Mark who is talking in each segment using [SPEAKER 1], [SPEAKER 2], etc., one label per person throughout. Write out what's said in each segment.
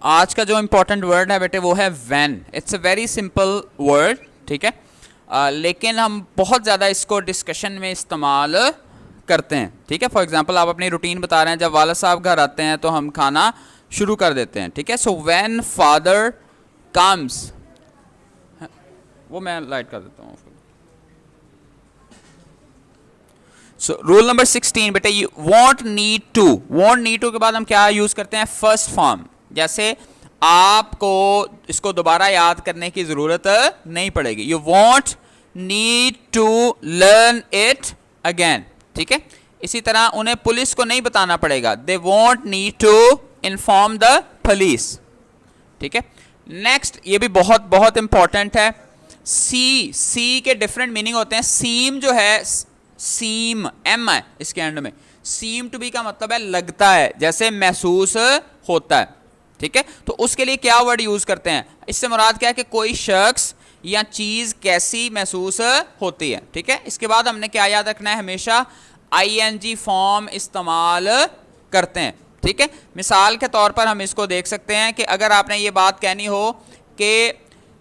[SPEAKER 1] आज का जो इम्पोर्टेंट वर्ड है बेटे वो है when. It's a very simple word, ठीक है, लेकिन हम बहुत ज़्यादा इसको डिस्कशन में इस्तेमाल करते हैं, ठीक है। फॉर एग्जांपल आप अपनी रूटीन बता रहे हैं, जब वाला साहब घर आते हैं तो हम खाना शुरू कर देते हैं, ठीक है। सो व्हेन फादर कम्स, वो मैं लाइट कर देता हूँ। सो रूल नंबर 16 बेटे, you won't need to, won't need to के बाद हम क्या यूज करते हैं, फर्स्ट फॉर्म। जैसे आपको इसको दोबारा याद करने की जरूरत नहीं पड़ेगी, you won't need to learn it again, ठीक है। इसी तरह उन्हें पुलिस को नहीं बताना पड़ेगा, they won't need to inform the police, ठीक है। नेक्स्ट, ये भी बहुत बहुत इंपॉर्टेंट है, सी के डिफरेंट मीनिंग होते हैं। सीम जो है, सीम एम है इसके एंड में, सीम टू बी का मतलब है लगता है, जैसे महसूस होता है, ठीक है। तो उसके लिए क्या वर्ड यूज करते हैं, इससे मुराद क्या है कि कोई शख्स या चीज कैसी महसूस होती है, ठीक है। इसके बाद हमने क्या याद रखना है, हमेशा आईएनजी फॉर्म इस्तेमाल करते हैं, ठीक है। मिसाल के तौर पर हम इसको देख सकते हैं कि अगर आपने ये बात कहनी हो कि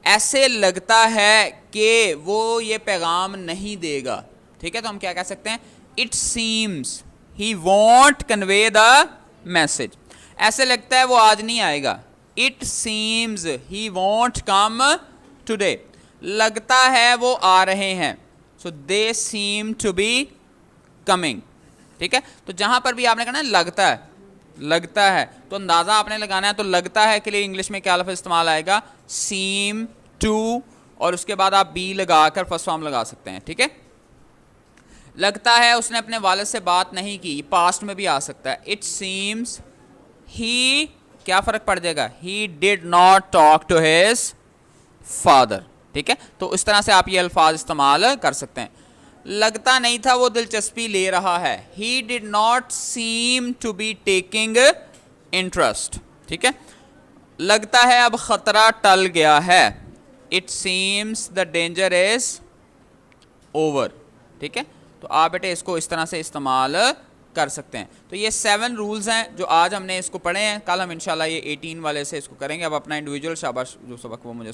[SPEAKER 1] ऐसे लगता है कि वो ये पैगाम नहीं देगा, ठीक है, तो हम क्या कह सकते हैं, it seems he want convey the message. ऐसे लगता है वो आज नहीं आएगा, it seems he want come today. लगता है वो आ रहे हैं, सो दे सीम टू बी कमिंग, ठीक है। तो जहां पर भी आपने कहना लगता है, लगता है, तो अंदाजा आपने लगाना है। तो लगता है के लिए इंग्लिश में क्या लफ्ज़ इस्तेमाल आएगा, सीम टू, और उसके बाद आप बी लगाकर फर्स्ट फॉर्म लगा सकते हैं, ठीक है। लगता है उसने अपने वालिद से बात नहीं की, पास्ट में भी आ सकता है, इट सीम्स ही, क्या फर्क पड़ जाएगा, he did not talk to his father, ठीक है। तो इस तरह से आप ये अल्फाज इस्तेमाल कर सकते हैं। लगता नहीं था वो दिलचस्पी ले रहा है, he did not seem to be taking interest, ठीक है। लगता है अब खतरा टल गया है, it seems the danger is over, ठीक है। तो आप बेटे इसको इस तरह से इस्तेमाल कर सकते हैं। तो ये 7 रूल्स हैं जो आज हमने इसको पढ़े हैं, कल हम इंशाल्लाह ये 18 वाले से इसको करेंगे। अब अपना इंडिविजुअल शाबाश जो सबक वो मुझे